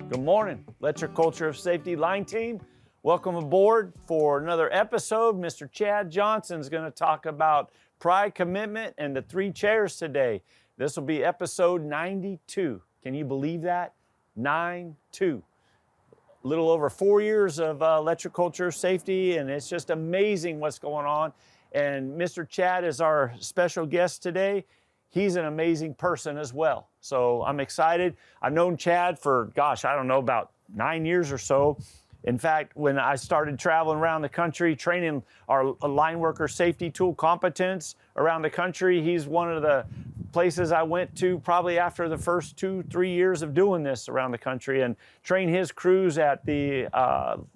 Good morning, Electric Culture of Safety Line Team. Welcome aboard for another episode. Mr. Chad Johnson is going to talk about pride, commitment, and the 3 chairs today. This will be episode 92. Can you believe that? 92. A little over 4 years of electric culture safety, and it's just amazing what's going on. And Mr. Chad is our special guest today. He's an amazing person as well. So I'm excited. I've known Chad for, I don't know, about 9 years or so. In fact, when I started traveling around the country, training our line worker safety tool competence around the country, he's one of the places I went to probably after the first 2-3 years of doing this around the country, and train his crews at the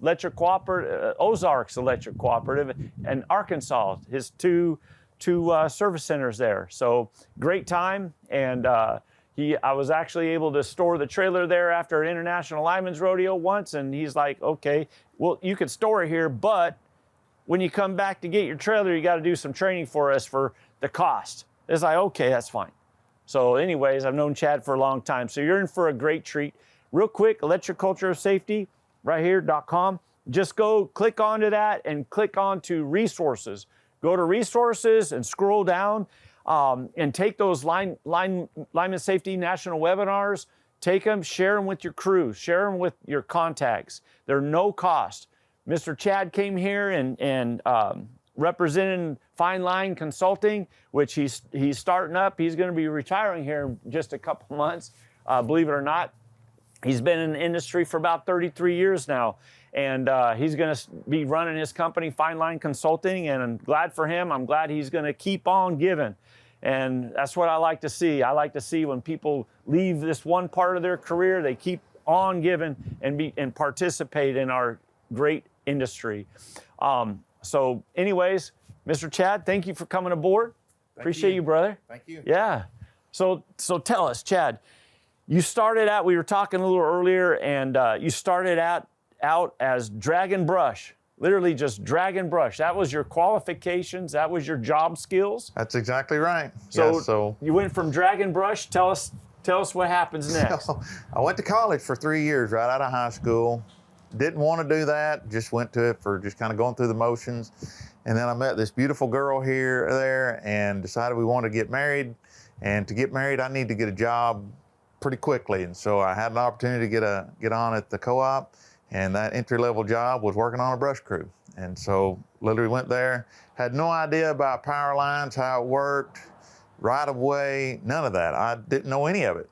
electric cooperative, Ozarks Electric Cooperative in Arkansas, his two service centers there. So great time. And I was actually able to store the trailer there after an International Lineman's Rodeo once, and he's like, okay, well, you could store it here, but when you come back to get your trailer, you got to do some training for us for the cost. It's like, okay, that's fine. So anyways, I've known Chad for a long time, so you're in for a great treat. Real quick, Electric Culture of Safety, right here.com. Just go click onto that and click onto resources. Go to resources and scroll down and take those lineman safety national webinars, take them, share them with your crews, share them with your contacts. They're no cost. Mr. Chad came here and representing Fine Line Consulting, which he's starting up. He's going to be retiring here in just a couple months, believe it or not. He's been in the industry for about 33 years now. And he's going to be running his company, Fine Line Consulting, and I'm glad for him. I'm glad he's going to keep on giving. And that's what I like to see. I like to see when people leave this one part of their career, they keep on giving and participate in our great industry. So anyways, Mr. Chad, thank you for coming aboard. Appreciate you, brother. Thank you. Yeah. So tell us, Chad, you started out, we were talking a little earlier, and you started out as drag and brush, literally just drag and brush. That was your qualifications. That was your job skills. That's exactly right. So you went from drag and brush. Tell us what happens next. So I went to college for 3 years right out of high school. Didn't want to do that. Just went to it for just kind of going through the motions. And then I met this beautiful girl there and decided we wanted to get married. And to get married, I need to get a job pretty quickly. And so I had an opportunity to get on at the co-op. And that entry-level job was working on a brush crew. And so literally went there, had no idea about power lines, how it worked, right of way, none of that. I didn't know any of it.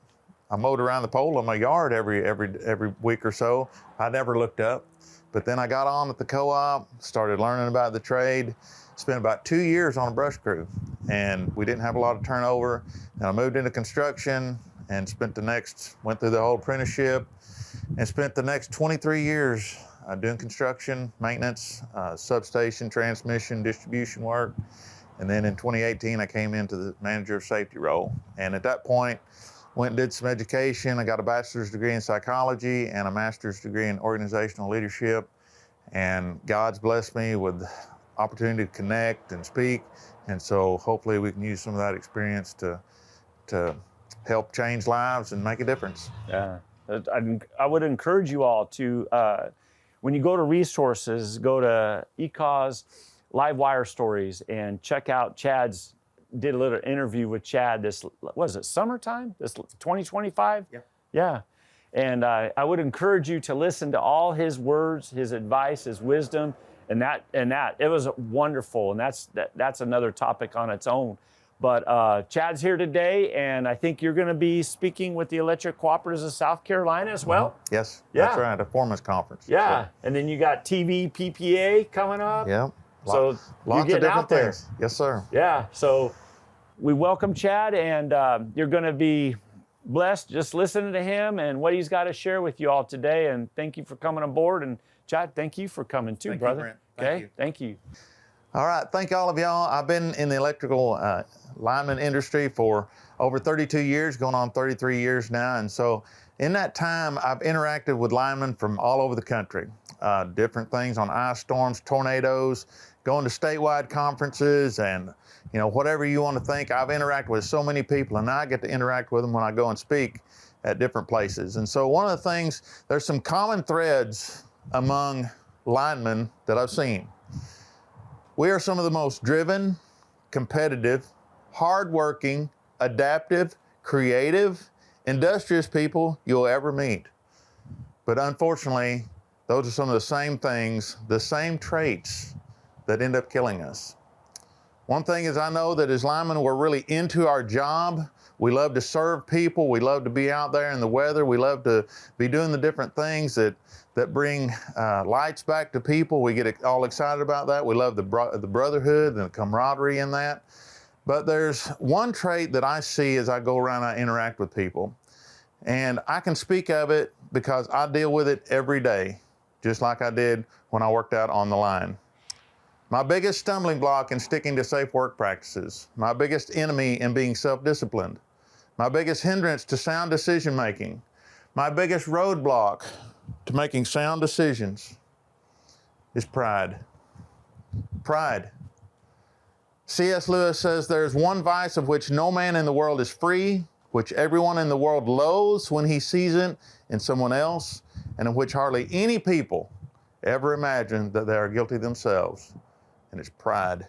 I mowed around the pole in my yard every week or so. I never looked up. But then I got on at the co-op, started learning about the trade, spent about 2 years on a brush crew. And we didn't have a lot of turnover. And I moved into construction and went through the whole apprenticeship, and spent the next 23 years doing construction, maintenance, substation, transmission, distribution work. And then in 2018, I came into the manager of safety role. And at that point, went and did some education. I got a bachelor's degree in psychology and a master's degree in organizational leadership. And God's blessed me with opportunity to connect and speak. And so hopefully we can use some of that experience to help change lives and make a difference. Yeah. I would encourage you all to, when you go to resources, go to ECOS Live Wire Stories and check out did a little interview with Chad summertime? This 2025? Yeah. Yeah. And I would encourage you to listen to all his words, his advice, his wisdom, and that. It was wonderful, and that's another topic on its own. But Chad's here today, and I think you're going to be speaking with the Electric Cooperatives of South Carolina as well? Yes, yeah. That's right, a foreman's conference. Yeah, and then you got TV PPA coming up. Yeah, so lots you're of different out there. things. Yes, sir. Yeah, so we welcome Chad, and you're going to be blessed just listening to him and what he's got to share with you all today. And thank you for coming aboard. And Chad, thank you for coming too, brother. You, Brent. Okay, thank you. All right, thank all of y'all. I've been in the electrical lineman industry for over 32 years, going on 33 years now. And so in that time, I've interacted with linemen from all over the country, different things on ice storms, tornadoes, going to statewide conferences, and whatever you want to think. I've interacted with so many people, and I get to interact with them when I go and speak. at different places. And so one of the things, there's some common threads among linemen that I've seen. We are some of the most driven, competitive, hardworking, adaptive, creative, industrious people you'll ever meet. But unfortunately, those are some of the same things, the same traits that end up killing us. One thing is I know that as linemen, we're really into our job. We love to serve people. We love to be out there in the weather. We love to be doing the different things that bring lights back to people. We get all excited about that. We love the brotherhood and the camaraderie in that. But there's one trait that I see as I go around and I interact with people. And I can speak of it because I deal with it every day, just like I did when I worked out on the line. My biggest stumbling block in sticking to safe work practices, my biggest enemy in being self-disciplined, my biggest hindrance to sound decision making, my biggest roadblock to making sound decisions is pride. Pride. C.S. Lewis says there's one vice of which no man in the world is free, which everyone in the world loathes when he sees it in someone else, and in which hardly any people ever imagine that they are guilty themselves, and it's pride.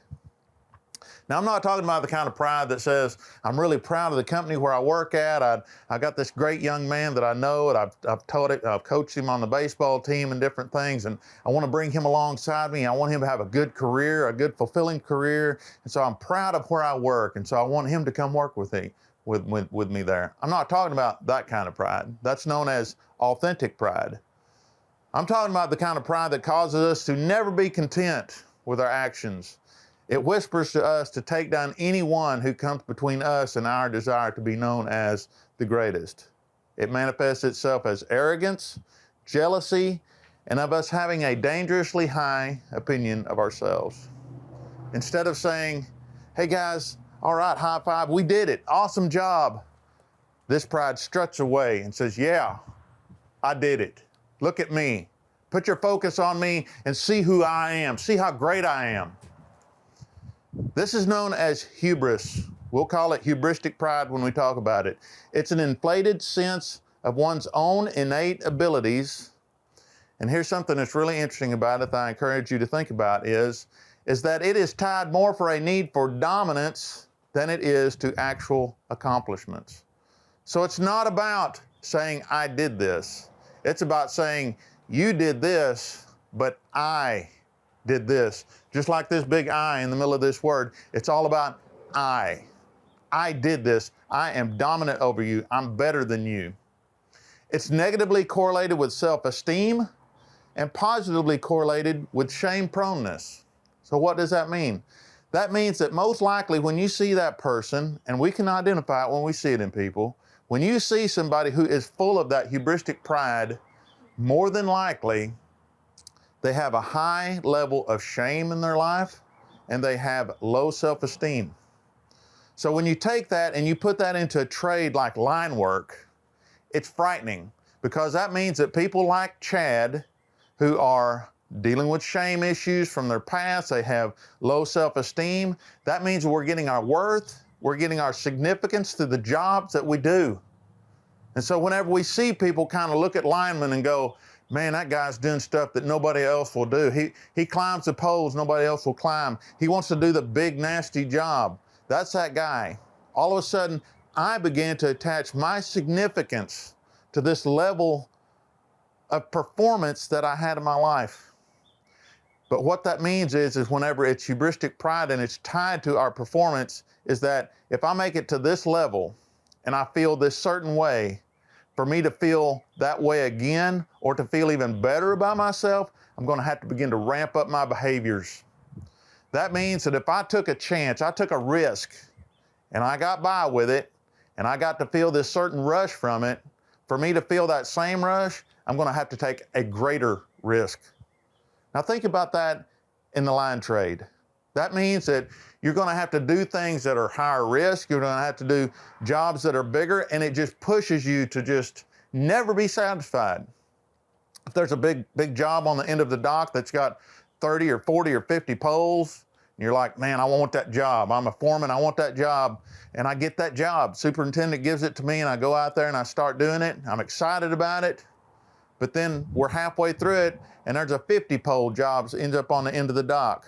Now, I'm not talking about the kind of pride that says, I'm really proud of the company where I work at. I got this great young man that I know, and I've coached him on the baseball team and different things, and I want to bring him alongside me. I want him to have a good career, a good fulfilling career, and so I'm proud of where I work, and so I want him to come work with me. With me there. I'm not talking about that kind of pride. That's known as authentic pride. I'm talking about the kind of pride that causes us to never be content with our actions. It whispers to us to take down anyone who comes between us and our desire to be known as the greatest. It manifests itself as arrogance, jealousy, and of us having a dangerously high opinion of ourselves. Instead of saying, hey guys, all right, high five, we did it, awesome job. This pride struts away and says, yeah, I did it. Look at me. Put your focus on me and see who I am. See how great I am. This is known as hubris. We'll call it hubristic pride when we talk about it. It's an inflated sense of one's own innate abilities. And here's something that's really interesting about it that I encourage you to think about is that it is tied more for a need for dominance than it is to actual accomplishments. So it's not about saying, I did this. It's about saying, you did this, but I did this. Just like this big I in the middle of this word, it's all about I. I did this. I am dominant over you. I'm better than you. It's negatively correlated with self-esteem and positively correlated with shame proneness. So what does that mean? That means that most likely when you see that person, and we can identify it when we see it in people, when you see somebody who is full of that hubristic pride, more than likely they have a high level of shame in their life and they have low self-esteem. So when you take that and you put that into a trade like line work, it's frightening because that means that people like Chad who are dealing with shame issues from their past, they have low self-esteem. That means we're getting our worth, we're getting our significance through the jobs that we do. And so whenever we see people kind of look at linemen and go, man, that guy's doing stuff that nobody else will do. He climbs the poles nobody else will climb. He wants to do the big, nasty job. That's that guy. All of a sudden, I began to attach my significance to this level of performance that I had in my life. But what that means is whenever it's hubristic pride and it's tied to our performance, is that if I make it to this level and I feel this certain way, for me to feel that way again or to feel even better about myself, I'm going to have to begin to ramp up my behaviors. That means that if I took a chance, I took a risk, and I got by with it, and I got to feel this certain rush from it, for me to feel that same rush, I'm going to have to take a greater risk. Now think about that in the line trade. That means that you're going to have to do things that are higher risk. You're going to have to do jobs that are bigger, and it just pushes you to just never be satisfied. If there's a big job on the end of the dock that's got 30 or 40 or 50 poles, And you're like, man, I want that job. I'm a foreman, I want that job. And I get that job. Superintendent gives it to me and I go out there and I start doing it. I'm excited about it. But then we're halfway through it and there's a 50-pole job that ends up on the end of the dock.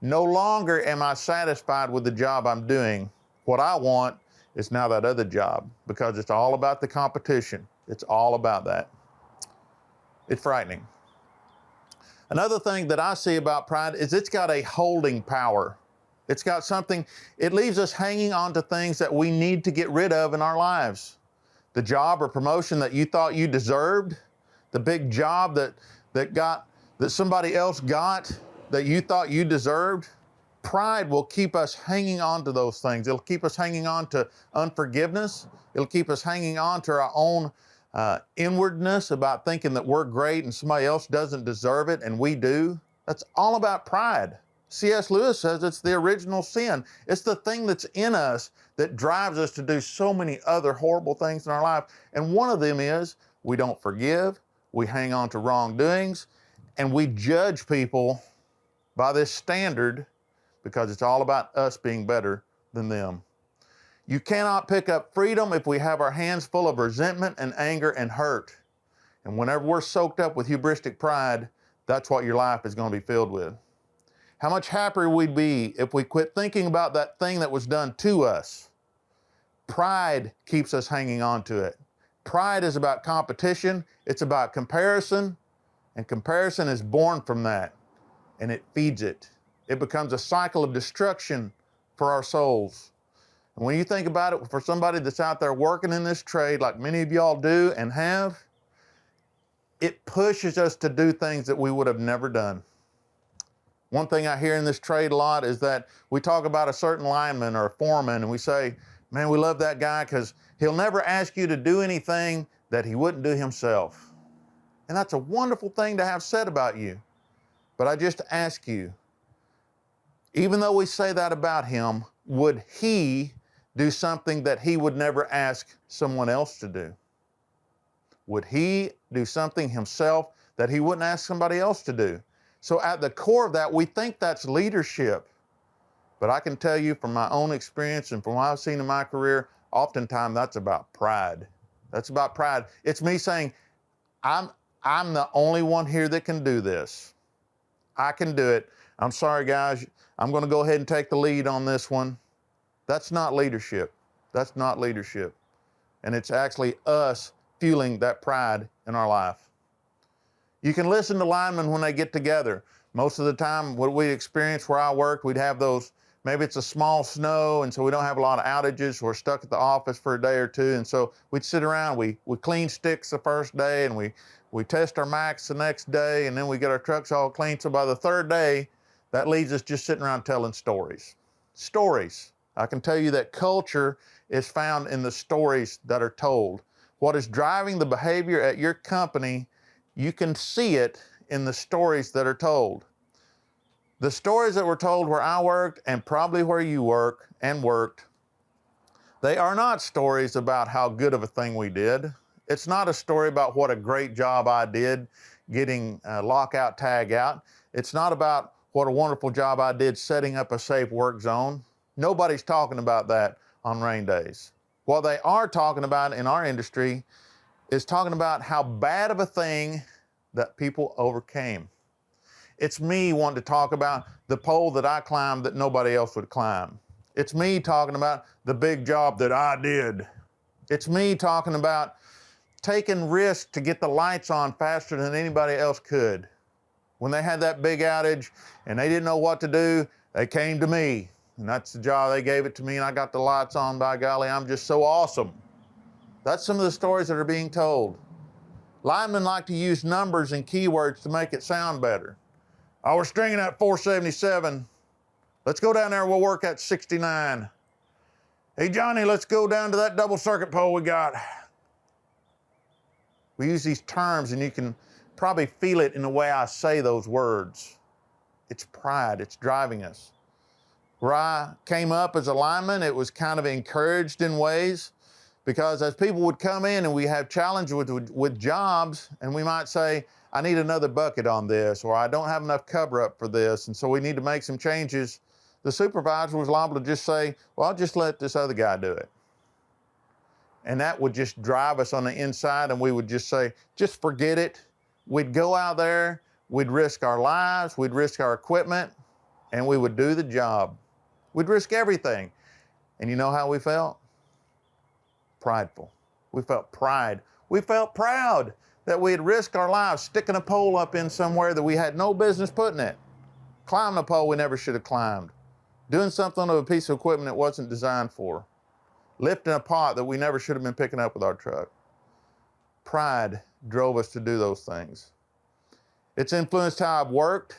No longer am I satisfied with the job I'm doing. What I want is now that other job, because it's all about the competition. It's all about that. It's frightening. Another thing that I see about pride is it's got a holding power. It's got something, it leaves us hanging on to things that we need to get rid of in our lives. The job or promotion that you thought you deserved, the big job that somebody else got that you thought you deserved. Pride will keep us hanging on to those things. It'll keep us hanging on to unforgiveness. It'll keep us hanging on to our own inwardness about thinking that we're great and somebody else doesn't deserve it and we do. That's all about pride. C.S. Lewis says it's the original sin. It's the thing that's in us that drives us to do so many other horrible things in our life. And one of them is we don't forgive, we hang on to wrongdoings, and we judge people by this standard because it's all about us being better than them. You cannot pick up freedom if we have our hands full of resentment and anger and hurt. And whenever we're soaked up with hubristic pride, that's what your life is going to be filled with. How much happier we'd be if we quit thinking about that thing that was done to us. Pride keeps us hanging on to it. Pride is about competition, it's about comparison, and comparison is born from that, and it feeds it. It becomes a cycle of destruction for our souls. And when you think about it, for somebody that's out there working in this trade, like many of y'all do and have, it pushes us to do things that we would have never done. One thing I hear in this trade a lot is that we talk about a certain lineman or a foreman and we say, man, we love that guy because he'll never ask you to do anything that he wouldn't do himself. And that's a wonderful thing to have said about you. But I just ask you, even though we say that about him, would he do something that he would never ask someone else to do? Would he do something himself that he wouldn't ask somebody else to do? So at the core of that, we think that's leadership. But I can tell you from my own experience and from what I've seen in my career, oftentimes that's about pride. That's about pride. It's me saying, I'm the only one here that can do this. I can do it. I'm sorry, guys. I'm going to go ahead and take the lead on this one. That's not leadership. That's not leadership. And it's actually us fueling that pride in our life. You can listen to linemen when they get together. Most of the time, what we experience where I worked, we'd have those, maybe it's a small snow, and so we don't have a lot of outages. We're stuck at the office for a day or two, and so we'd sit around, we clean sticks the first day, and we test our Macs the next day, and then we get our trucks all clean. So by the third day, that leaves us just sitting around telling stories. Stories. I can tell you that culture is found in the stories that are told. What is driving the behavior at your company, you can see it in the stories that are told. The stories that were told where I worked and probably where you work and worked, they are not stories about how good of a thing we did. It's not a story about what a great job I did getting lockout, tag out. It's not about what a wonderful job I did setting up a safe work zone. Nobody's talking about that on rain days. What they are talking about in our industry is talking about how bad of a thing that people overcame. It's me wanting to talk about the pole that I climbed that nobody else would climb. It's me talking about the big job that I did. It's me talking about taking risks to get the lights on faster than anybody else could. When they had that big outage and they didn't know what to do, they came to me. And that's the job, they gave it to me and I got the lights on, by golly, I'm just so awesome. That's some of the stories that are being told. Linemen like to use numbers and keywords to make it sound better. Oh, we're stringing at 477. Let's go down there, we'll work at 69. Hey, Johnny, let's go down to that double circuit pole we got. We use these terms and you can probably feel it in the way I say those words. It's pride, it's driving us. Where I came up as a lineman, it was kind of encouraged in ways because as people would come in and we have challenges with jobs and we might say, I need another bucket on this, or I don't have enough cover up for this, and so we need to make some changes, the supervisor was liable to just say, well, I'll just let this other guy do it. And that would just drive us on the inside, and we would just say, just forget it. We'd go out there, we'd risk our lives, we'd risk our equipment, and we would do the job. We'd risk everything. And you know how we felt? Prideful. We felt pride. We felt proud that we had risked our lives sticking a pole up in somewhere that we had no business putting it, climbing a pole we never should have climbed, doing something on a piece of equipment it wasn't designed for, lifting a pot that we never should have been picking up with our truck. Pride drove us to do those things. It's influenced how I've worked.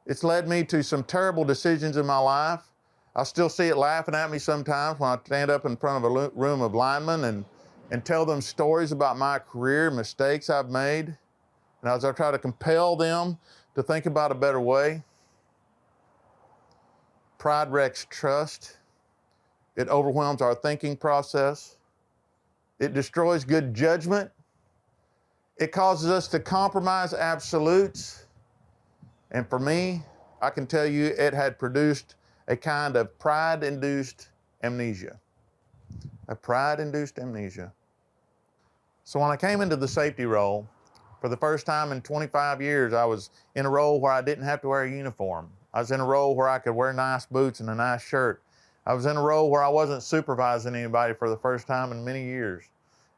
It's led me to some terrible decisions in my life. I still see it laughing at me sometimes when I stand up in front of a room of linemen and tell them stories about my career, mistakes I've made, and as I try to compel them to think about a better way. Pride wrecks trust. It overwhelms our thinking process. It destroys good judgment. It causes us to compromise absolutes. And for me, I can tell you it had produced a kind of pride-induced amnesia. A pride-induced amnesia. So when I came into the safety role, for the first time in 25 years, I was in a role where I didn't have to wear a uniform. I was in a role where I could wear nice boots and a nice shirt. I was in a role where I wasn't supervising anybody for the first time in many years.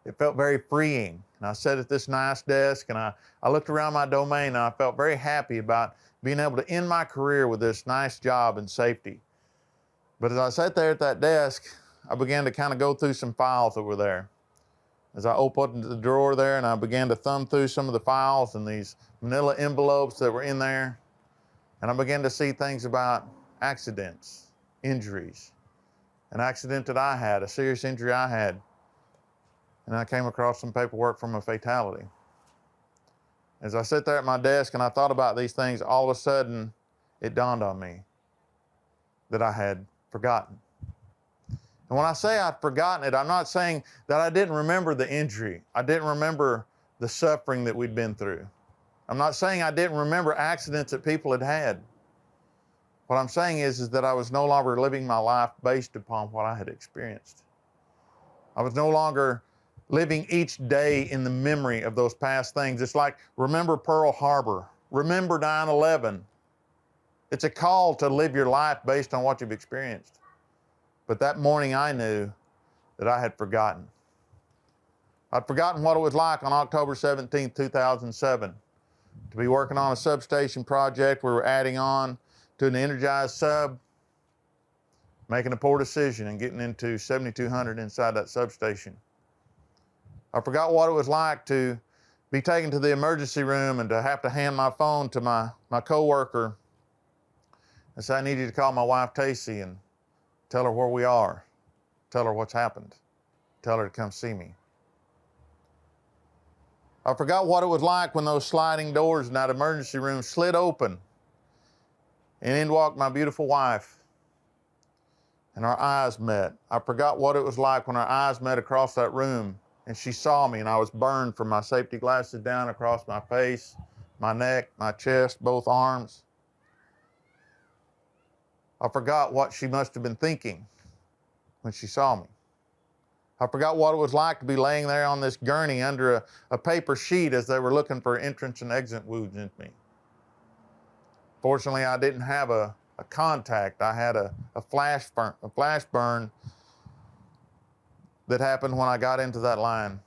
It felt very freeing. And I sat at this nice desk and I looked around my domain and I felt very happy about being able to end my career with this nice job in safety. But as I sat there at that desk, I began to kind of go through some files that were there. As I opened the drawer there and I began to thumb through some of the files and these manila envelopes that were in there, and I began to see things about accidents, injuries, an accident that I had, a serious injury I had, and I came across some paperwork from a fatality. As I sat there at my desk and I thought about these things, all of a sudden it dawned on me that I had forgotten. And when I say I'd forgotten it, I'm not saying that I didn't remember the injury. I didn't remember the suffering that we'd been through. I'm not saying I didn't remember accidents that people had had. What I'm saying is that I was no longer living my life based upon what I had experienced. I was no longer living each day in the memory of those past things. It's like, remember Pearl Harbor, remember 9/11. It's a call to live your life based on what you've experienced. But that morning I knew that I had forgotten. I'd forgotten what it was like on October 17, 2007, to be working on a substation project. We were adding on to an energized sub, making a poor decision and getting into 7,200 inside that substation. I forgot what it was like to be taken to the emergency room and to have to hand my phone to my coworker and say, I need you to call my wife, Tacie, and tell her where we are. Tell her what's happened. Tell her to come see me. I forgot what it was like when those sliding doors in that emergency room slid open and in walked my beautiful wife and our eyes met. I forgot what it was like when our eyes met across that room and she saw me and I was burned from my safety glasses down across my face, my neck, my chest, both arms. I forgot what she must have been thinking when she saw me. I forgot what it was like to be laying there on this gurney under a paper sheet as they were looking for entrance and exit wounds in me. Fortunately, I didn't have a contact. I had a flash burn that happened when I got into that line.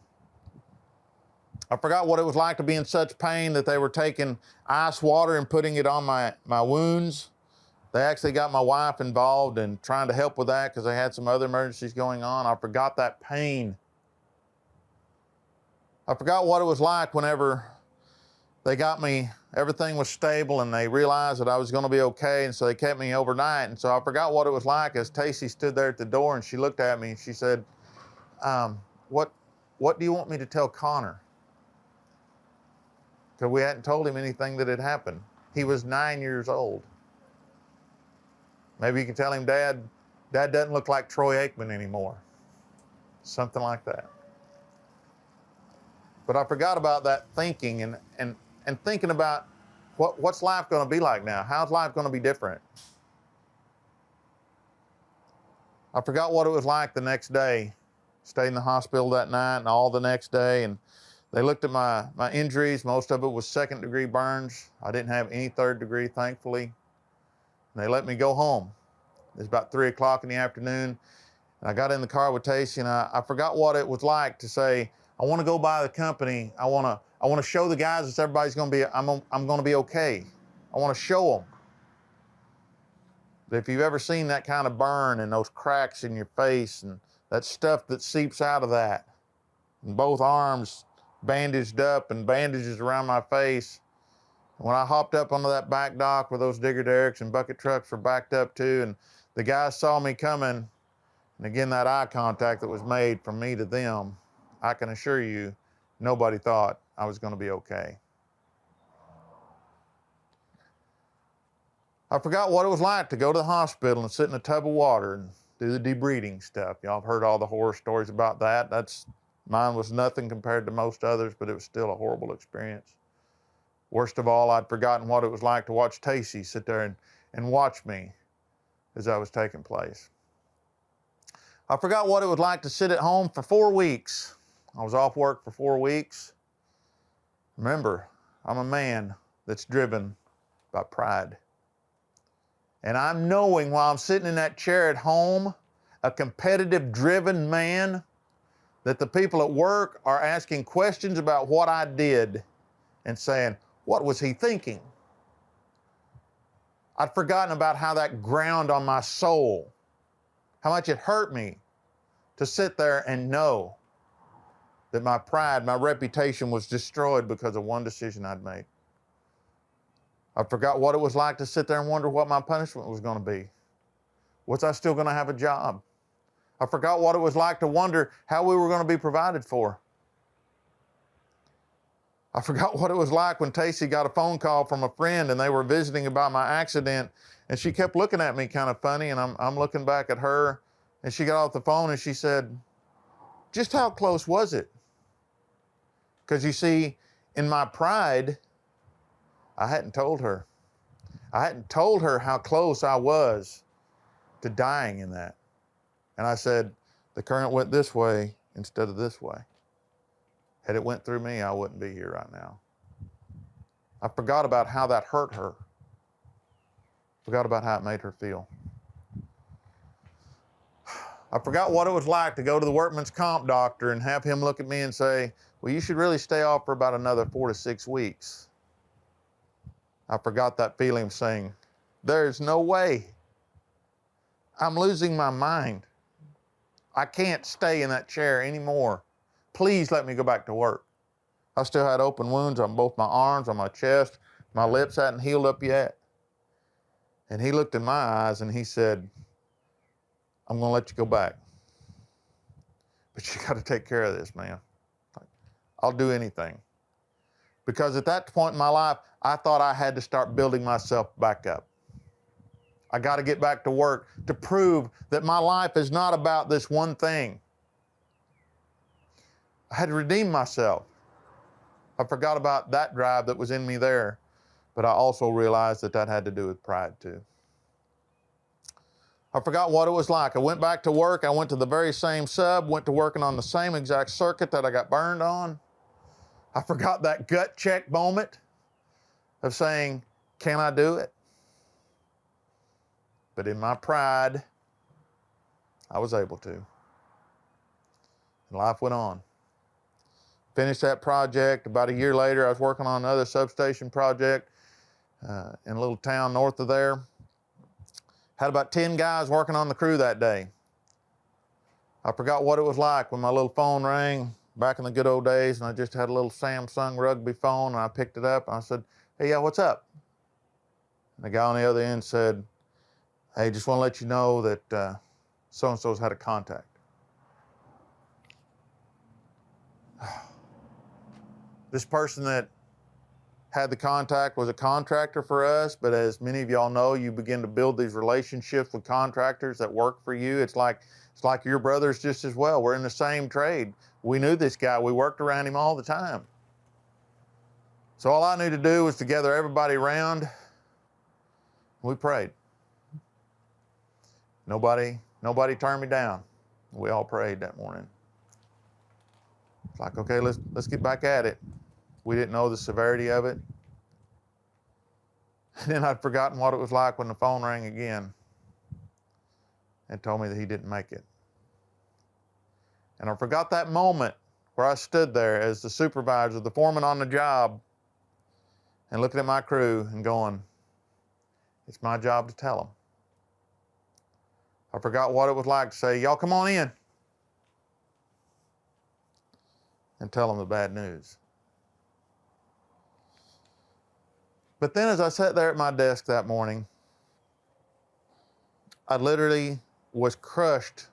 I forgot what it was like to be in such pain that they were taking ice water and putting it on my wounds. They actually got my wife involved in trying to help with that because they had some other emergencies going on. I forgot that pain. I forgot what it was like whenever they got me, everything was stable and they realized that I was going to be okay, and so they kept me overnight. And so I forgot what it was like as Tacie stood there at the door and she looked at me and she said, what do you want me to tell Connor? Because we hadn't told him anything that had happened. He was 9 years old. Maybe you can tell him, Dad doesn't look like Troy Aikman anymore. Something like that. But I forgot about that thinking, and and thinking about what's life going to be like now? How's life going to be different? I forgot what it was like the next day. Stayed in the hospital that night and all the next day, and they looked at my injuries. Most of it was second-degree burns. I didn't have any third-degree, thankfully. And they let me go home. It was about 3 o'clock in the afternoon, and I got in the car with Tacie, and I forgot what it was like to say, I want to go by the company. I want to show the guys that everybody's going to be, I'm going to be okay. I want to show them. But if you've ever seen that kind of burn and those cracks in your face and that stuff that seeps out of that, and both arms bandaged up and bandages around my face. When I hopped up onto that back dock where those digger derricks and bucket trucks were backed up to, and the guys saw me coming, and again, that eye contact that was made from me to them, I can assure you, nobody thought I was going to be okay. I forgot what it was like to go to the hospital and sit in a tub of water and do the debriding stuff. Y'all have heard all the horror stories about that. Mine was nothing compared to most others, but it was still a horrible experience. Worst of all, I'd forgotten what it was like to watch Tacie sit there and watch me as I was taking place. I forgot what it was like to sit at home for 4 weeks. I was off work for 4 weeks. Remember, I'm a man that's driven by pride. And I'm knowing while I'm sitting in that chair at home, a competitive, driven man, that the people at work are asking questions about what I did and saying, what was he thinking? I'd forgotten about how that ground on my soul, how much it hurt me to sit there and know that my pride, my reputation was destroyed because of one decision I'd made. I forgot what it was like to sit there and wonder what my punishment was going to be. Was I still going to have a job? I forgot what it was like to wonder how we were going to be provided for. I forgot what it was like when Tacie got a phone call from a friend and they were visiting about my accident, and she kept looking at me kind of funny, and I'm looking back at her, and she got off the phone and she said, just how close was it? Because you see, in my pride, I hadn't told her. I hadn't told her how close I was to dying in that. And I said, the current went this way instead of this way. Had it went through me, I wouldn't be here right now. I forgot about how that hurt her. Forgot about how it made her feel. I forgot what it was like to go to the workman's comp doctor and have him look at me and say, well, you should really stay off for about another 4 to 6 weeks. I forgot that feeling of saying, there's no way. I'm losing my mind. I can't stay in that chair anymore. Please let me go back to work. I still had open wounds on both my arms, on my chest. My lips hadn't healed up yet. And he looked in my eyes and he said, I'm going to let you go back. But you got to take care of this, man. I'll do anything. Because at that point in my life, I thought I had to start building myself back up. I got to get back to work to prove that my life is not about this one thing. I had to redeem myself. I forgot about that drive that was in me there, but I also realized that that had to do with pride too. I forgot what it was like. I went back to work. I went to the very same sub, went to working on the same exact circuit that I got burned on. I forgot that gut check moment of saying, can I do it? But in my pride, I was able to. And life went on. Finished that project. About a year later, I was working on another substation project in a little town north of there. Had about 10 guys working on the crew that day. I forgot what it was like when my little phone rang back in the good old days, and I just had a little Samsung rugby phone, and I picked it up, and I said, hey, yeah, what's up? And the guy on the other end said, hey, just want to let you know that so-and-so's had a contact. This person that had the contact was a contractor for us, but as many of y'all know, you begin to build these relationships with contractors that work for you. It's like your brothers just as well. We're in the same trade. We knew this guy. We worked around him all the time. So all I knew to do was to gather everybody around. We prayed. Nobody turned me down. We all prayed that morning. It's like, okay, let's get back at it. We didn't know the severity of it. And then I'd forgotten what it was like when the phone rang again and told me that he didn't make it. And I forgot that moment where I stood there as the supervisor, the foreman on the job, and looking at my crew and going, it's my job to tell them. I forgot what it was like to say, y'all come on in, and tell them the bad news. But then as I sat there at my desk that morning, I literally was crushed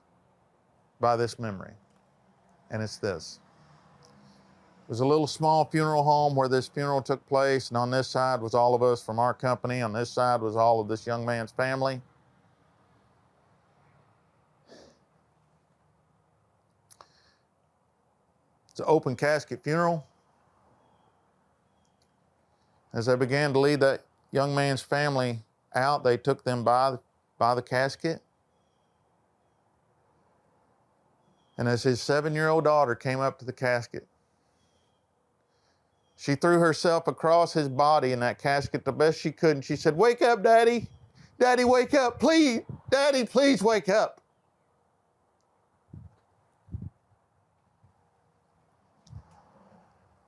by this memory. And it's this. It was a little small funeral home where this funeral took place, and on this side was all of us from our company. On this side was all of this young man's family. It's an open casket funeral. As they began to lead that young man's family out, they took them by the casket. And as his 7-year-old daughter came up to the casket, she threw herself across his body in that casket the best she could, and she said, "Wake up, Daddy. Daddy, wake up, please. Daddy, please wake up."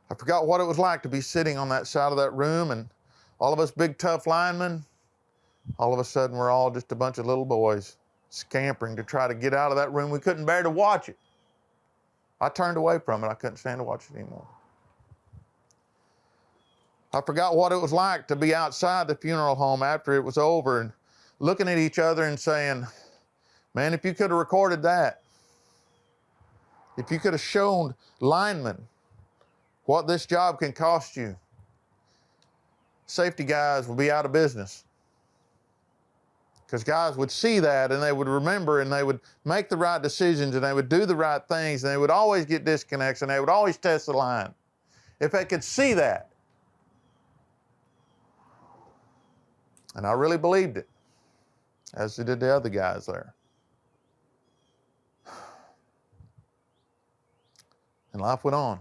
I forgot what it was like to be sitting on that side of that room, and all of us big, tough linemen, all of a sudden we're all just a bunch of little boys scampering to try to get out of that room. We couldn't bear to watch it. I turned away from it. I couldn't stand to watch it anymore. I forgot what it was like to be outside the funeral home after it was over and looking at each other and saying, man, if you could have recorded that, if you could have shown linemen what this job can cost you, safety guys will be out of business. Because guys would see that and they would remember and they would make the right decisions and they would do the right things and they would always get disconnects and they would always test the line. If they could see that. And I really believed it, as did the other guys there. And life went on.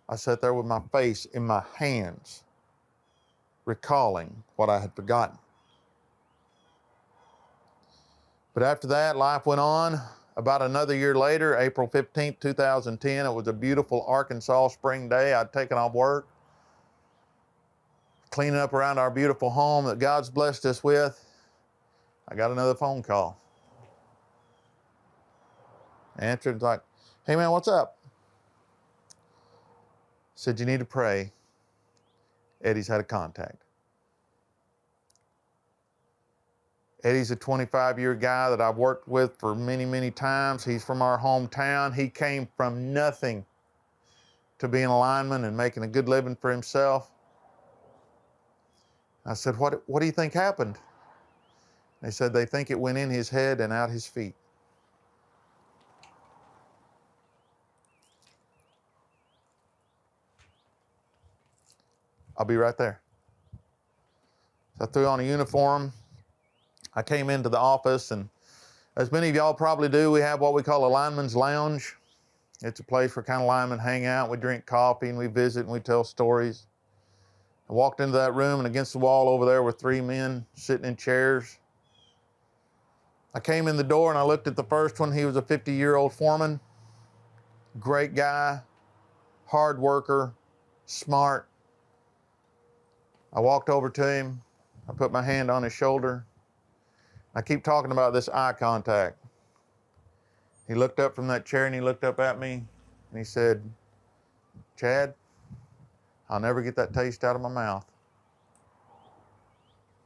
I sat there with my face in my hands, recalling what I had forgotten. But after that, life went on. About another year later, April 15th, 2010, it was a beautiful Arkansas spring day. I'd taken off work, cleaning up around our beautiful home that God's blessed us with. I got another phone call. I answered, like, "Hey man, what's up?" Said, "You need to pray. Eddie's had a contact." Eddie's a 25-year guy that I've worked with for many, many times. He's from our hometown. He came from nothing to being a lineman and making a good living for himself. I said, what do you think happened? They said they think it went in his head and out his feet. I'll be right there. So I threw on a uniform. I came into the office, and as many of y'all probably do, we have what we call a lineman's lounge. It's a place where kind of linemen hang out. We drink coffee and we visit and we tell stories. I walked into that room, and against the wall over there were 3 men sitting in chairs. I came in the door and I looked at the first one. He was a 50-year-old foreman. Great guy, hard worker, smart. I walked over to him. I put my hand on his shoulder. I keep talking about this eye contact. He looked up from that chair and he looked up at me and he said, "Chad, I'll never get that taste out of my mouth."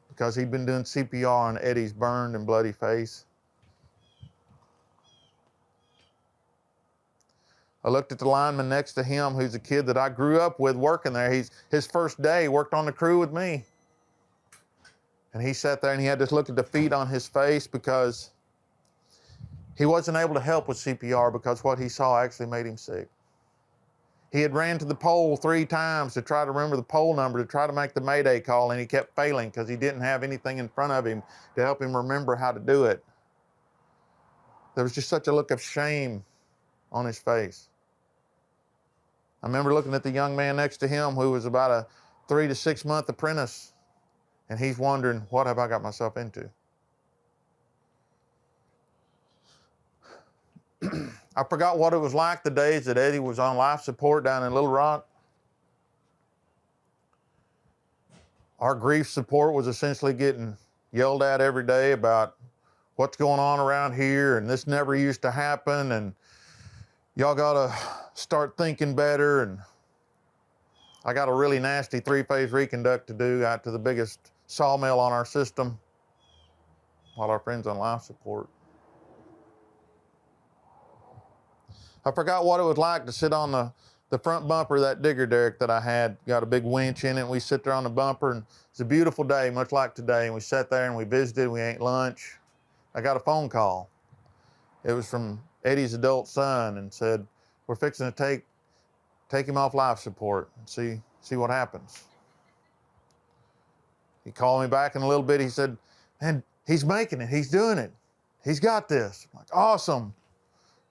Because he'd been doing CPR on Eddie's burned and bloody face. I looked at the lineman next to him, who's a kid that I grew up with working there. His first day worked on the crew with me. And he sat there and he had this look of defeat on his face because he wasn't able to help with CPR because what he saw actually made him sick. He had ran to the pole 3 times to try to remember the pole number, to try to make the Mayday call, and he kept failing because he didn't have anything in front of him to help him remember how to do it. There was just such a look of shame on his face. I remember looking at the young man next to him who was about a 3 to 6 month apprentice, and he's wondering, what have I got myself into? I forgot what it was like the days that Eddie was on life support down in Little Rock. Our grief support was essentially getting yelled at every day about what's going on around here, and this never used to happen, and y'all gotta start thinking better. And I got a really nasty 3-phase reconduct to do out to the biggest sawmill on our system while our friend's on life support. I forgot what it was like to sit on the front bumper of that digger derrick that I had. Got a big winch in it, and we sit there on the bumper, and it's a beautiful day, much like today, and we sat there and we visited, we ate lunch. I got a phone call. It was from Eddie's adult son, and said, we're fixing to take him off life support and see what happens. He called me back in a little bit. He said, man, he's making it. He's doing it. He's got this. I'm like, awesome.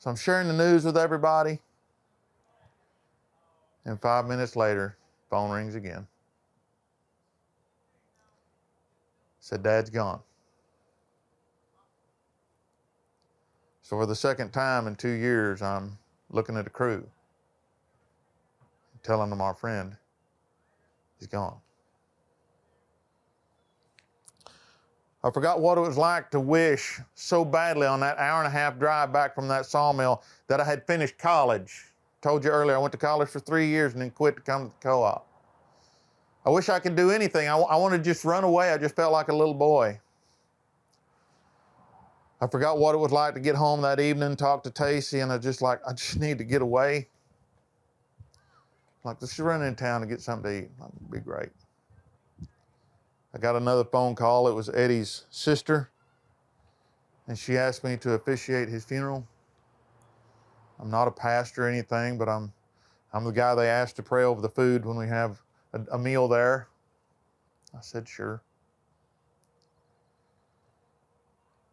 So I'm sharing the news with everybody. And 5 minutes later, phone rings again. Said, Dad's gone. So for the second time in 2 years, I'm looking at the crew, telling them our friend, he's gone. I forgot what it was like to wish so badly on that 1.5 hour drive back from that sawmill that I had finished college. Told you earlier, I went to college for 3 years and then quit to come to the co-op. I wish I could do anything. I wanted to just run away. I just felt like a little boy. I forgot what it was like to get home that evening, talk to Tacie, and I just need to get away. Like, let's just run in town and get something to eat. That'd be great. I got another phone call. It was Eddie's sister, and she asked me to officiate his funeral. I'm not a pastor or anything, but I'm the guy they asked to pray over the food when we have a meal there. I said, sure.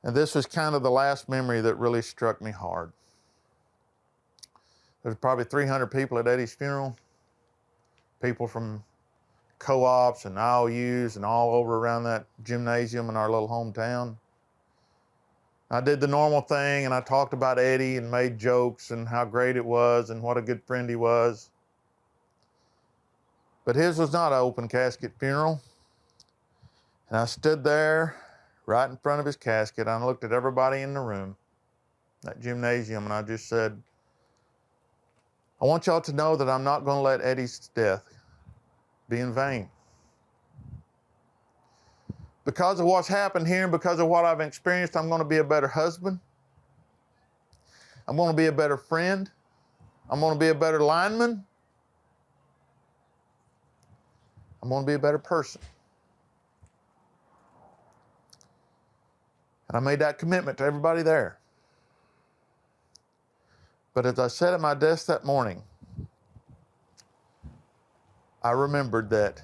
And this was kind of the last memory that really struck me hard. There was probably 300 people at Eddie's funeral. People from co-ops and IOUs and all over around that gymnasium in our little hometown. I did the normal thing, and I talked about Eddie and made jokes and how great it was and what a good friend he was. But his was not an open casket funeral. And I stood there right in front of his casket. I looked at everybody in the room, that gymnasium, and I just said, I want y'all to know that I'm not going to let Eddie's death be in vain. Because of what's happened here and because of what I've experienced, I'm going to be a better husband. I'm going to be a better friend. I'm going to be a better lineman. I'm going to be a better person. And I made that commitment to everybody there. But as I sat at my desk that morning, I remembered that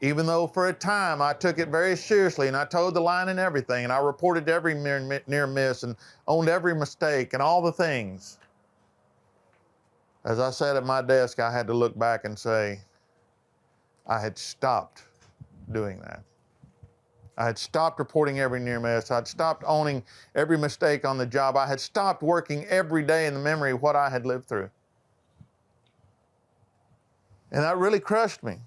even though for a time I took it very seriously and I toed the line and everything, and I reported every near miss and owned every mistake and all the things, as I sat at my desk, I had to look back and say, I had stopped doing that. I had stopped reporting every near miss. I'd stopped owning every mistake on the job. I had stopped working every day in the memory of what I had lived through. And that really crushed me.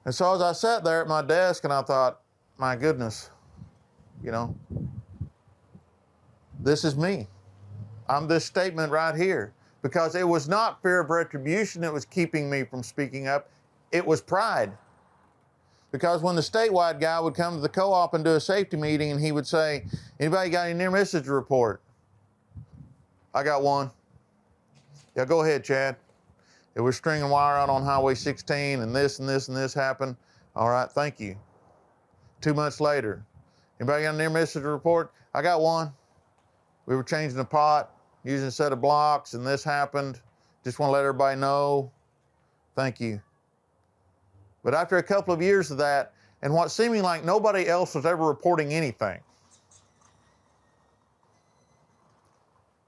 And so as I sat there at my desk and I thought, my goodness, this is me. I'm this statement right here. Because it was not fear of retribution that was keeping me from speaking up. It was pride. Because when the statewide guy would come to the co-op and do a safety meeting and he would say, anybody got any near misses to report? I got one. Yeah, go ahead, Chad. It was string and wire out on Highway 16 and this and this and this happened. All right, thank you. 2 months later, anybody got a near misses to report? I got one. We were changing a pot. using a set of blocks and this happened. Just want to let everybody know. Thank you. But after a couple of years of that, and what seeming like nobody else was ever reporting anything.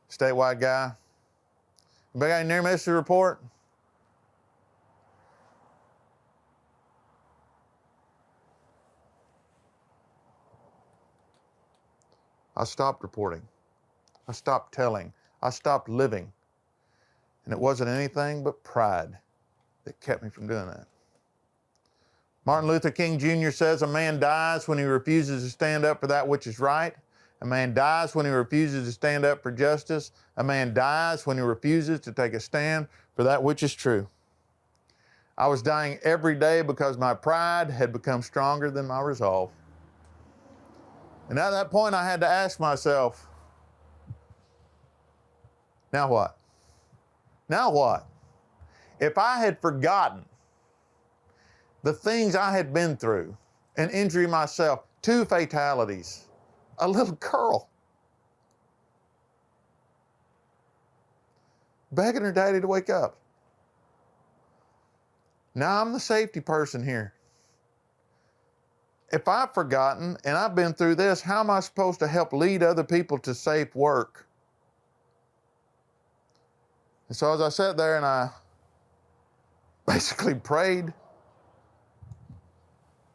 Statewide guy. Anybody got any near misses to report? I stopped reporting. I stopped telling. I stopped living. And it wasn't anything but pride that kept me from doing that. Martin Luther King Jr. says a man dies when he refuses to stand up for that which is right. A man dies when he refuses to stand up for justice. A man dies when he refuses to take a stand for that which is true. I was dying every day because my pride had become stronger than my resolve. And at that point, I had to ask myself, now what? Now what? If I had forgotten the things I had been through, an injury myself, 2 fatalities, a little girl begging her daddy to wake up. Now I'm the safety person here. If I've forgotten and I've been through this, how am I supposed to help lead other people to safe work? And so as I sat there and I basically prayed,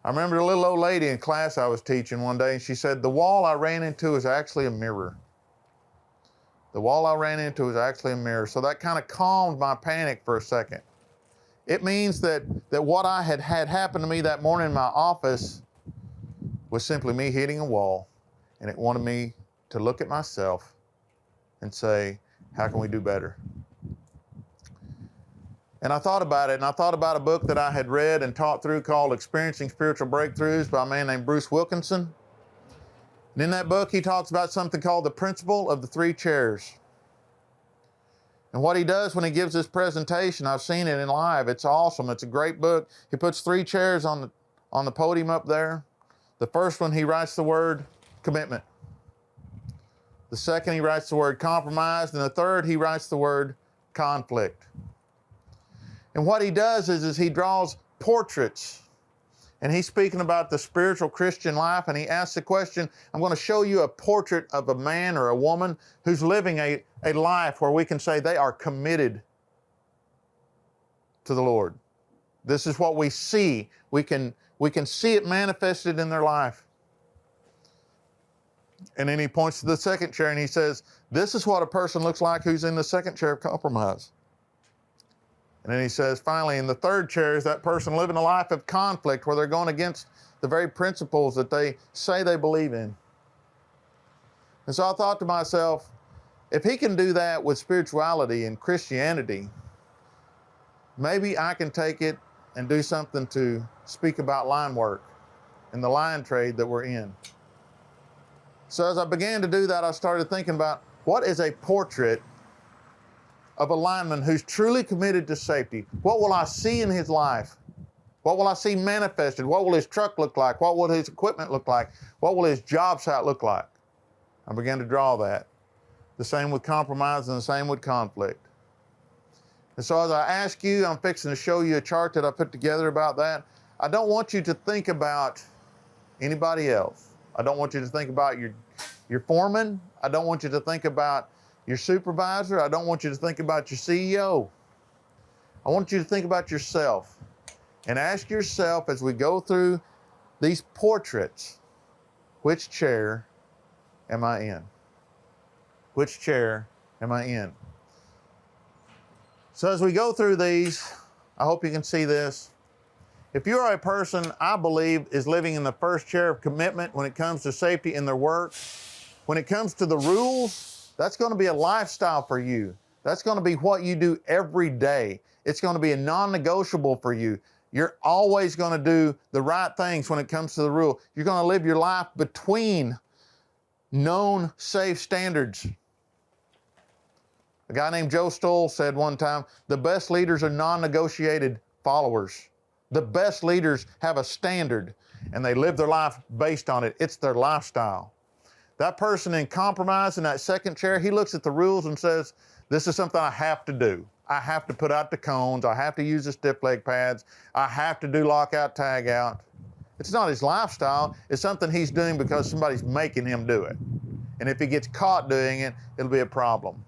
I remember a little old lady in class I was teaching one day, and she said, the wall I ran into is actually a mirror. The wall I ran into is actually a mirror. So that kind of calmed my panic for a second. It means that what I had happen to me that morning in my office was simply me hitting a wall, and it wanted me to look at myself and say, how can we do better? And I thought about it, and I thought about a book that I had read and taught through called Experiencing Spiritual Breakthroughs by a man named Bruce Wilkinson. And in that book, he talks about something called the principle of the 3 chairs. And what he does when he gives this presentation, I've seen it in live, it's awesome, it's a great book. He puts 3 chairs on the podium up there. The first one, he writes the word commitment. The second, he writes the word compromise. And the third, he writes the word conflict. And what he does is he draws portraits. And he's speaking about the spiritual Christian life. And he asks the question, I'm going to show you a portrait of a man or a woman who's living a life where we can say they are committed to the Lord. This is what we see. We can see it manifested in their life. And then he points to the second chair and he says, this is what a person looks like who's in the second chair of compromise. And then he says, finally, in the third chair is that person living a life of conflict where they're going against the very principles that they say they believe in. And so I thought to myself, if he can do that with spirituality and Christianity, maybe I can take it and do something to speak about line work and the line trade that we're in. So as I began to do that, I started thinking about what is a portrait of a lineman who's truly committed to safety. What will I see in his life? What will I see manifested? What will his truck look like? What will his equipment look like? What will his job site look like? I began to draw that. The same with compromise and the same with conflict. And so as I ask you, I'm fixing to show you a chart that I put together about that. I don't want you to think about anybody else. I don't want you to think about your foreman. I don't want you to think about your supervisor. I don't want you to think about your CEO. I want you to think about yourself and ask yourself as we go through these portraits, which chair am I in? Which chair am I in? So as we go through these, I hope you can see this. If you are a person I believe is living in the first chair of commitment when it comes to safety in their work, when it comes to the rules, that's going to be a lifestyle for you. That's going to be what you do every day. It's going to be a non-negotiable for you. You're always going to do the right things when it comes to the rule. You're going to live your life between known safe standards. A guy named Joe Stoll said one time, the best leaders are non-negotiated followers. The best leaders have a standard and they live their life based on it. It's their lifestyle. That person in compromise in that second chair, he looks at the rules and says, this is something I have to do. I have to put out the cones. I have to use the stiff leg pads. I have to do lockout, tag out. It's not his lifestyle. It's something he's doing because somebody's making him do it. And if he gets caught doing it, it'll be a problem.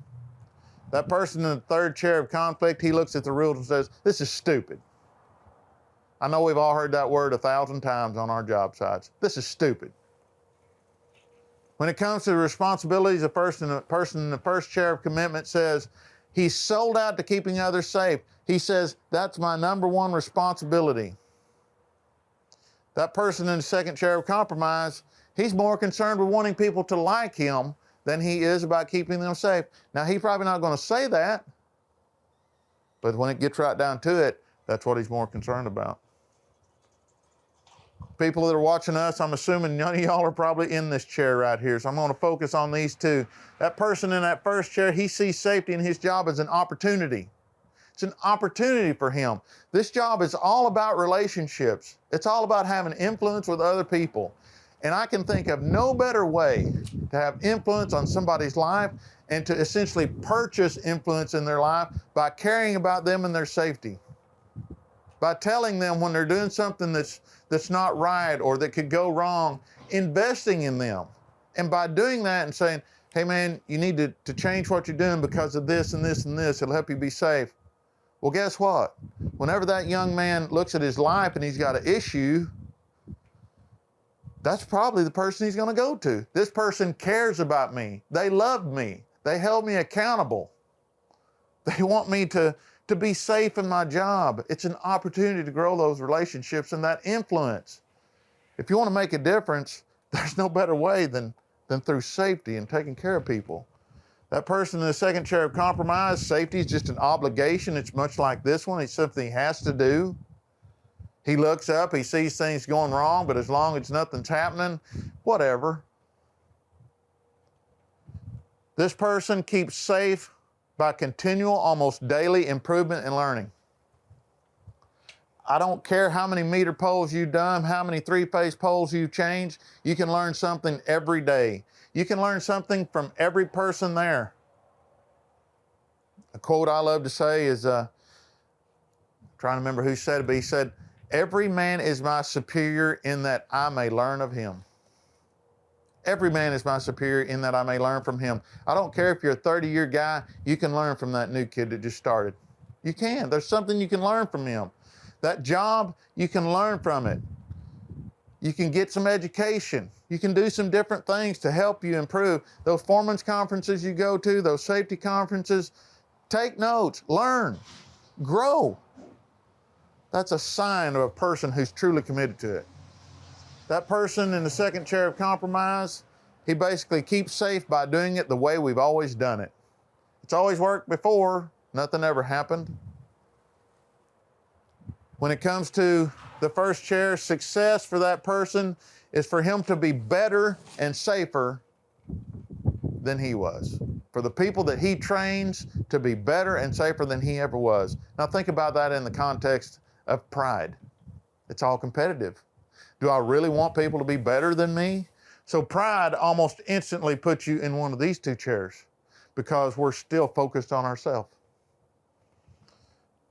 That person in the third chair of conflict, he looks at the rules and says, this is stupid. I know we've all heard that word 1,000 times on our job sites. This is stupid. When it comes to the responsibilities, the person in the first chair of commitment says, he's sold out to keeping others safe. He says, that's my number one responsibility. That person in the second chair of compromise, he's more concerned with wanting people to like him than he is about keeping them safe. Now, he's probably not going to say that, but when it gets right down to it, that's what he's more concerned about. People that are watching us, I'm assuming none of y'all are probably in this chair right here, so I'm going to focus on these two. That person in that first chair, he sees safety in his job as an opportunity. It's an opportunity for him. This job is all about relationships. It's all about having influence with other people. And I can think of no better way to have influence on somebody's life and to essentially purchase influence in their life by caring about them and their safety. By telling them when they're doing something that's not right or that could go wrong, investing in them. And by doing that and saying, hey man, you need to change what you're doing because of this and this and this, it'll help you be safe. Well, guess what? Whenever that young man looks at his life and he's got an issue, that's probably the person he's going to go to. This person cares about me. They love me. They held me accountable. They want me to be safe in my job. It's an opportunity to grow those relationships and that influence. If you want to make a difference, there's no better way than through safety and taking care of people. That person in the second chair of compromise, safety is just an obligation. It's much like this one. It's something he has to do. He looks up, he sees things going wrong, but as long as nothing's happening, whatever. This person keeps safe by continual, almost daily improvement and learning. I don't care how many meter poles you've done, how many three-phase poles you've changed, you can learn something every day. You can learn something from every person there. A quote I love to say is, trying to remember who said it, but he said, every man is my superior in that I may learn of him. Every man is my superior in that I may learn from him. I don't care if you're a 30-year guy, you can learn from that new kid that just started. You can. There's something you can learn from him. That job, you can learn from it. You can get some education. You can do some different things to help you improve. Those foreman's conferences you go to, those safety conferences, take notes, learn, grow. That's a sign of a person who's truly committed to it. That person in the second chair of compromise, he basically keeps safe by doing it the way we've always done it. It's always worked before, nothing ever happened. When it comes to the first chair, success for that person is for him to be better and safer than he was. For the people that he trains to be better and safer than he ever was. Now think about that in the context of pride. It's all competitive. Do I really want people to be better than me? So pride almost instantly puts you in one of these two chairs because we're still focused on ourselves.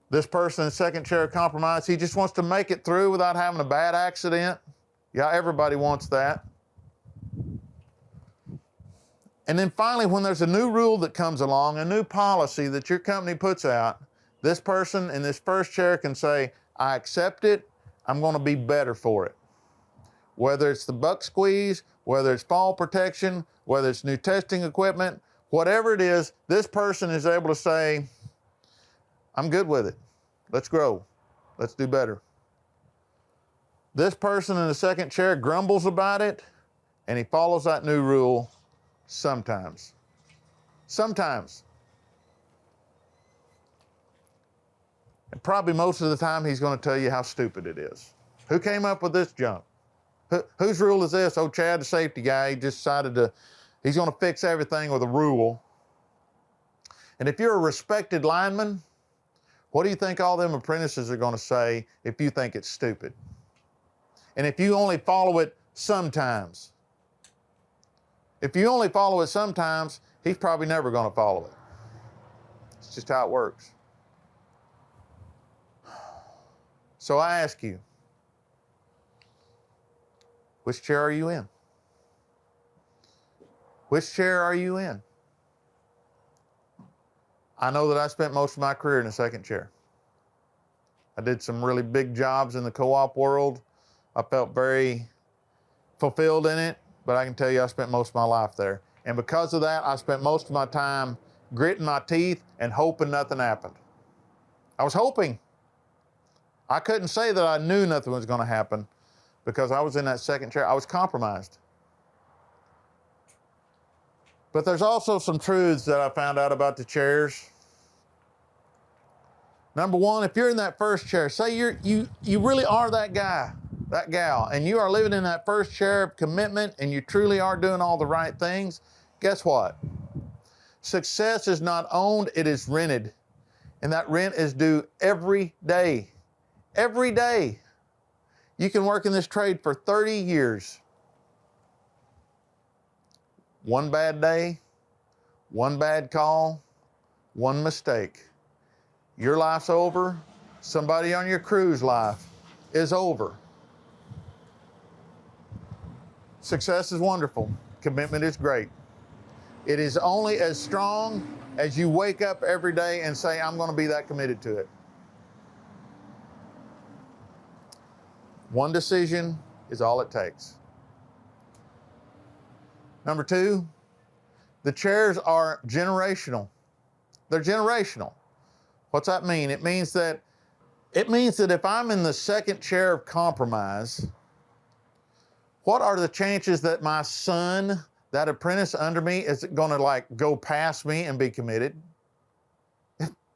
This person in second chair of compromise, he just wants to make it through without having a bad accident. Yeah, everybody wants that. And then finally, when there's a new rule that comes along, a new policy that your company puts out, this person in this first chair can say, I accept it, I'm going to be better for it. Whether it's the buck squeeze, whether it's fall protection, whether it's new testing equipment, whatever it is, this person is able to say, I'm good with it. Let's grow. Let's do better. This person in the second chair grumbles about it, and he follows that new rule sometimes. Sometimes. And probably most of the time he's going to tell you how stupid it is. Who came up with this junk? Whose rule is this? Oh, Chad, the safety guy, he just decided he's going to fix everything with a rule. And if you're a respected lineman, what do you think all them apprentices are going to say if you think it's stupid? And if you only follow it sometimes? If you only follow it sometimes, he's probably never going to follow it. It's just how it works. So I ask you, which chair are you in? Which chair are you in? I know that I spent most of my career in the second chair. I did some really big jobs in the co-op world. I felt very fulfilled in it, but I can tell you I spent most of my life there. And because of that, I spent most of my time gritting my teeth and hoping nothing happened. I was hoping. I couldn't say that I knew nothing was going to happen because I was in that second chair. I was compromised. But there's also some truths that I found out about the chairs. Number one, if you're in that first chair, say you really are that guy, that gal, and you are living in that first chair of commitment and you truly are doing all the right things, guess what? Success is not owned, it is rented. And that rent is due every day. Every day. You can work in this trade for 30 years. One bad day, one bad call, one mistake. Your life's over. Somebody on your crew's life is over. Success is wonderful. Commitment is great. It is only as strong as you wake up every day and say, I'm going to be that committed to it. One decision is all it takes. Number two, the chairs are generational. They're generational. What's that mean? It means that if I'm in the second chair of compromise, what are the chances that my son, that apprentice under me, is going to go past me and be committed?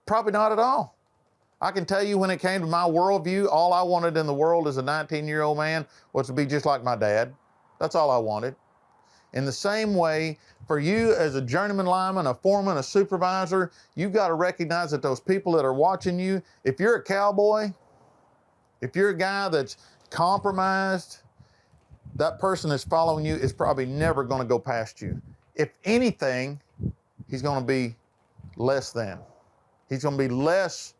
Probably not at all. I can tell you when it came to my worldview, all I wanted in the world as a 19-year-old man was to be just like my dad. That's all I wanted. In the same way, for you as a journeyman lineman, a foreman, a supervisor, you've got to recognize that those people that are watching you, if you're a cowboy, if you're a guy that's compromised, that person that's following you is probably never going to go past you. If anything, he's going to be less than. He's going to be less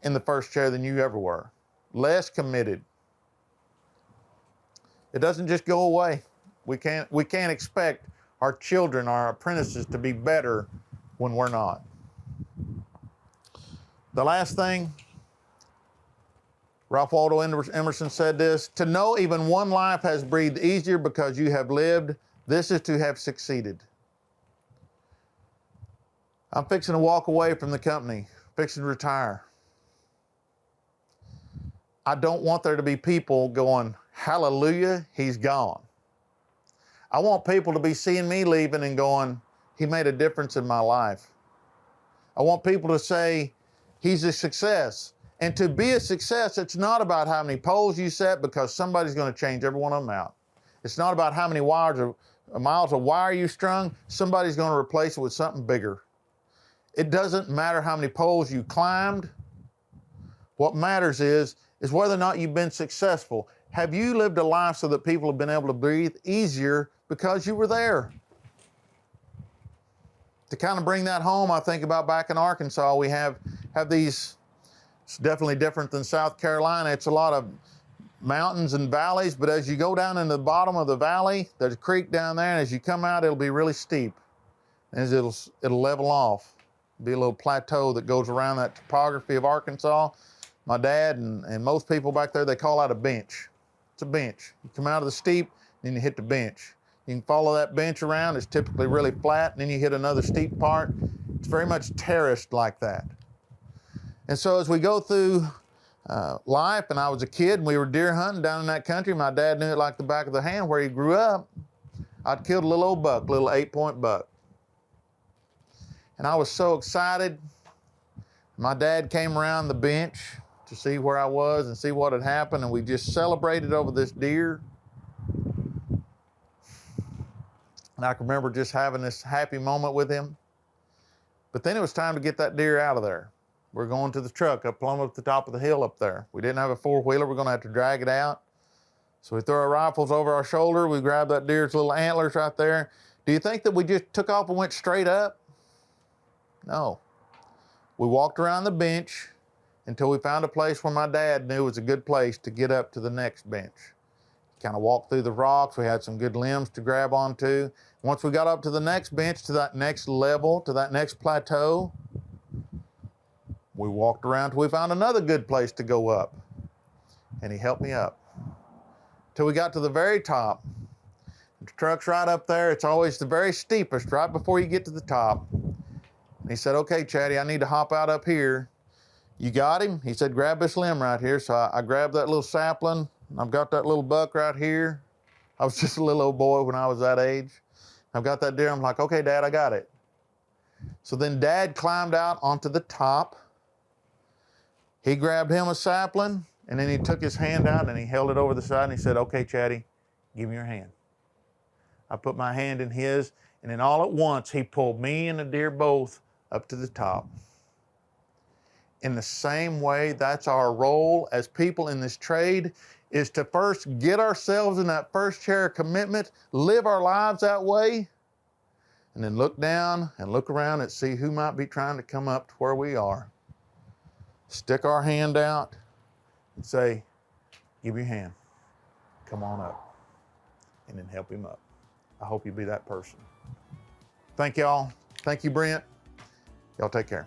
in the first chair than you ever were. Less committed. It doesn't just go away. We can't expect our children, our apprentices, to be better when we're not. The last thing, Ralph Waldo Emerson said this, to know even one life has breathed easier because you have lived, this is to have succeeded. I'm fixing to walk away from the company, fixing to retire. I don't want there to be people going, hallelujah, he's gone. I want people to be seeing me leaving and going, he made a difference in my life. I want people to say, he's a success. And to be a success, it's not about how many poles you set because somebody's going to change every one of them out. It's not about how many miles of wire you strung. Somebody's going to replace it with something bigger. It doesn't matter how many poles you climbed. What matters is whether or not you've been successful. Have you lived a life so that people have been able to breathe easier because you were there? To kind of bring that home, I think about back in Arkansas, we have these, it's definitely different than South Carolina. It's a lot of mountains and valleys, but as you go down in the bottom of the valley, there's a creek down there, and as you come out, it'll be really steep. And it'll level off. Be a little plateau that goes around that topography of Arkansas. My dad and most people back there, they call that a bench. It's a bench. You come out of the steep, then you hit the bench. You can follow that bench around. It's typically really flat, and then you hit another steep part. It's very much terraced like that. And so as we go through life, and I was a kid, and we were deer hunting down in that country. My dad knew it like the back of the hand where he grew up. I'd killed a little old buck, little 8-point buck. And I was so excited. My dad came around the bench to see where I was and see what had happened, and we just celebrated over this deer. And I can remember just having this happy moment with him. But then it was time to get that deer out of there. We're going to the truck plumb up the top of the hill up there. We didn't have a four-wheeler. We're going to have to drag it out. So we throw our rifles over our shoulder, we grab that deer's little antlers right there. Do you think that we just took off and went straight up? No. We walked around the bench until we found a place where my dad knew was a good place to get up to the next bench. Kind of walked through the rocks. We had some good limbs to grab onto. Once we got up to the next bench, to that next level, to that next plateau, we walked around till we found another good place to go up. And he helped me up. Till we got to the very top. The truck's right up there. It's always the very steepest, right before you get to the top. And he said, okay, Chatty, I need to hop out up here. You got him? He said, grab this limb right here. So I grabbed that little sapling. I've got that little buck right here. I was just a little old boy when I was that age. I've got that deer. I'm like, okay, Dad, I got it. So then Dad climbed out onto the top. He grabbed him a sapling, and then he took his hand out and he held it over the side and he said, okay, Chatty, give me your hand. I put my hand in his, and then all at once he pulled me and the deer both up to the top. In the same way, that's our role as people in this trade, is to first get ourselves in that first chair of commitment, live our lives that way, and then look down and look around and see who might be trying to come up to where we are. Stick our hand out and say, give me your hand, come on up, and then help him up. I hope you be that person. Thank y'all. Thank you, Brent. Y'all take care.